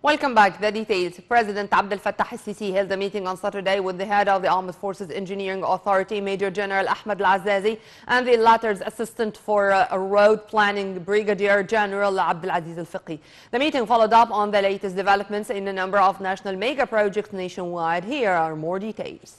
Welcome back. The details. President Abdel Fattah al-Sisi held a meeting on Saturday with the head of the Armed Forces Engineering Authority, Major General Ahmed al-Azazi, and the latter's assistant for road planning, Brigadier General Abdelaziz al-Fiqi. The meeting followed up on the latest developments in a number of national mega projects nationwide. Here are more details.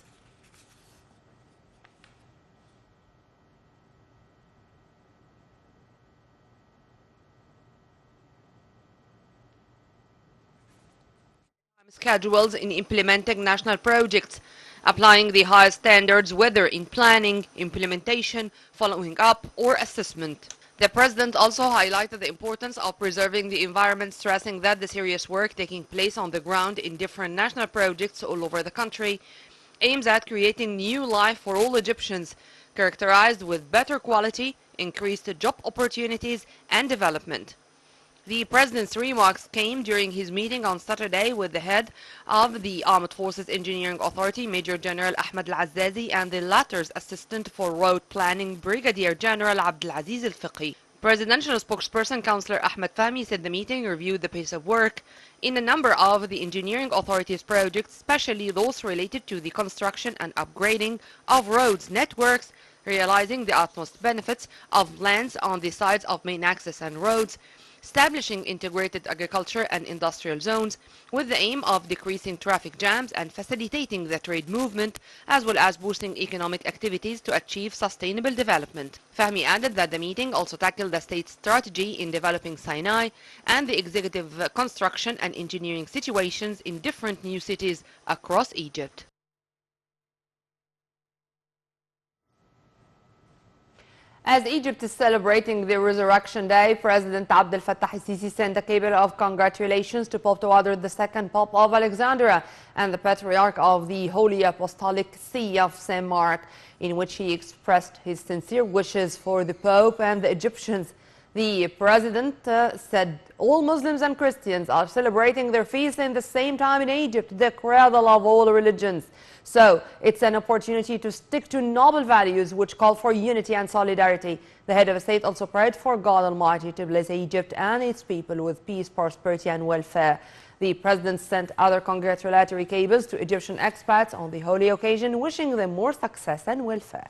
Schedules in implementing national projects, applying the highest standards whether in planning, implementation, following up, or assessment. The President also highlighted the importance of preserving the environment, stressing that the serious work taking place on the ground in different national projects all over the country aims at creating new life for all Egyptians, characterized with better quality, increased job opportunities, and development. The President's remarks came during his meeting on Saturday with the head of the Armed Forces Engineering Authority, Major General Ahmed al-Azazi, and the latter's assistant for road planning, Brigadier General Abdelaziz al-Fiqi. Presidential spokesperson Councillor Ahmed Fahmy said the meeting reviewed the pace of work in a number of the engineering authorities projects, especially those related to the construction and upgrading of roads networks, realizing the utmost benefits of lands on the sides of main access and roads, establishing integrated agriculture and industrial zones with the aim of decreasing traffic jams and facilitating the trade movement, as well as boosting economic activities to achieve sustainable development. Fahmy added that the meeting also tackled the state's strategy in developing Sinai and the executive construction and engineering situations in different new cities across Egypt. As Egypt is celebrating the Resurrection Day, President Abdel Fattah al-Sisi sent a cable of congratulations to Pope Tawadr II, Pope of Alexandria, and the Patriarch of the Holy Apostolic See of St. Mark, in which he expressed his sincere wishes for the Pope and the Egyptians. The President said all Muslims and Christians are celebrating their feast in the same time in Egypt, the cradle of all religions. So it's an opportunity to stick to noble values which call for unity and solidarity. The head of the state also prayed for God Almighty to bless Egypt and its people with peace, prosperity and welfare. The President sent other congratulatory cables to Egyptian expats on the holy occasion, wishing them more success and welfare.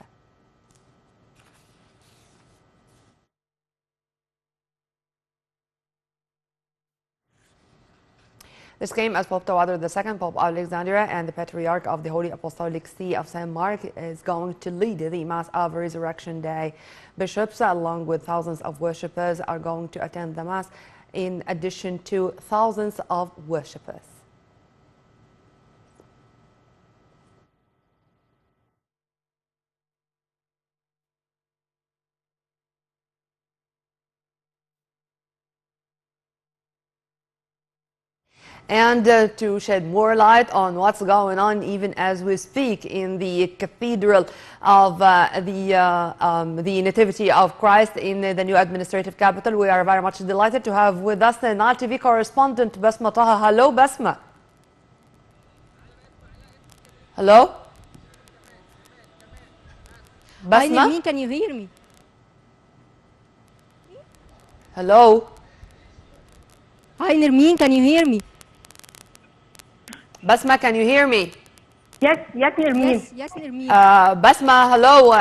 This came as Pope Tawadr II, Pope of Alexandria, and the Patriarch of the Holy Apostolic See of St. Mark is going to lead the Mass of Resurrection Day. Bishops, along with thousands of worshippers, are going to attend the Mass, in addition to thousands of worshippers. And to shed more light on what's going on even as we speak in the Cathedral of the Nativity of Christ in the new administrative capital, we are very much delighted to have with us the Nile TV correspondent Basma Taha. Hello, Basma. Hello? Hi, Basma? Nermeen, can you hear me? Hello? Hi, Nermeen, can you hear me? Basma, can you hear me? Yes, Nermeen. Yes, Nermeen. Basma, hello.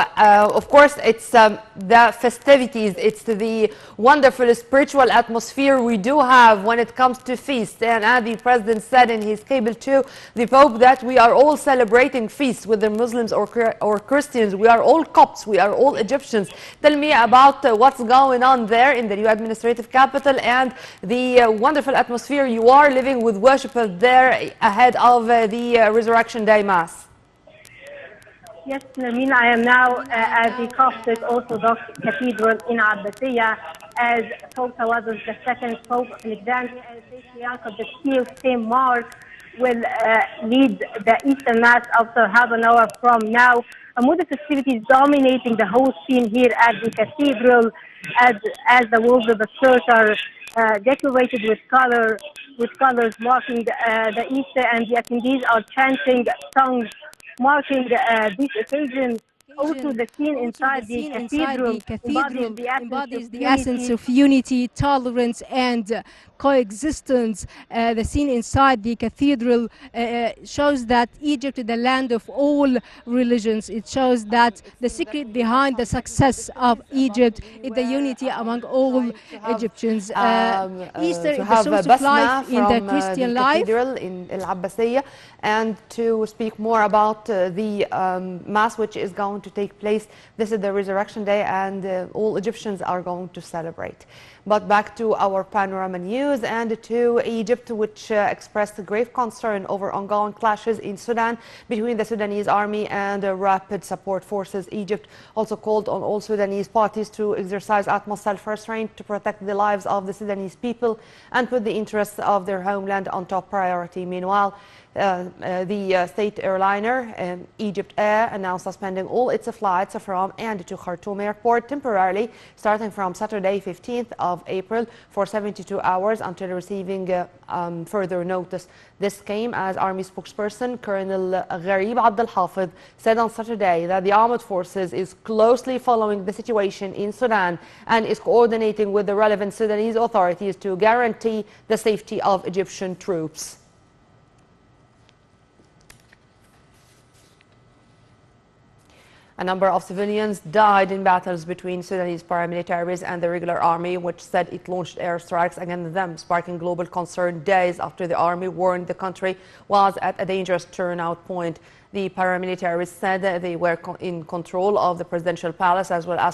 Of course, it's the festivities. It's the wonderful spiritual atmosphere we do have when it comes to feasts. And as the President said in his cable to the Pope that we are all celebrating feasts, whether Muslims or Christians. We are all Copts. We are all Egyptians. Tell me about what's going on there in the new administrative capital and the wonderful atmosphere you are living with worshippers there ahead of the Resurrection Day Mass. Yes, Nermeen, I am now at the Coptic Orthodox Cathedral in Abbasiyah as Pope Tawadr II, Pope of Alexandria, and Patriarch of the See of St. Mark will lead the Easter Mass after half an hour from now. A mood of festivities dominating the whole scene here at the cathedral as the walls of the church are decorated with colors marking the Easter, and the attendees are chanting songs marking this occasion. Also, the scene inside the cathedral embodies the essence of embodies the essence unity. of unity, tolerance, and coexistence. The scene inside the cathedral shows that Egypt is the land of all religions. It shows that the secret behind the success of Egypt is the unity among all Egyptians. Easter To is the have source of life Basma in the from the Christian life. cathedral in Al Abbasiyah, and to speak more about the Mass which is going to take place. This is the Resurrection Day, and all Egyptians are going to celebrate. But back to our Panorama News and to Egypt, which expressed grave concern over ongoing clashes in Sudan between the Sudanese army and rapid support forces. Egypt also called on all Sudanese parties to exercise utmost self-restraint to protect the lives of the Sudanese people and put the interests of their homeland on top priority. Meanwhile, the state airliner Egypt Air announced suspending all its flights from and to Khartoum airport temporarily starting from Saturday 15th of April for 72 hours until receiving further notice. This came as Army spokesperson Colonel Gharib Abdel Hafid said on Saturday that the armed forces is closely following the situation in Sudan and is coordinating with the relevant Sudanese authorities to guarantee the safety of Egyptian troops. A number of civilians died in battles between Sudanese paramilitaries and the regular army, which said it launched airstrikes against them, sparking global concern days after the army warned the country was at a dangerous turnout point. The paramilitaries said they were in control of the presidential palace as well as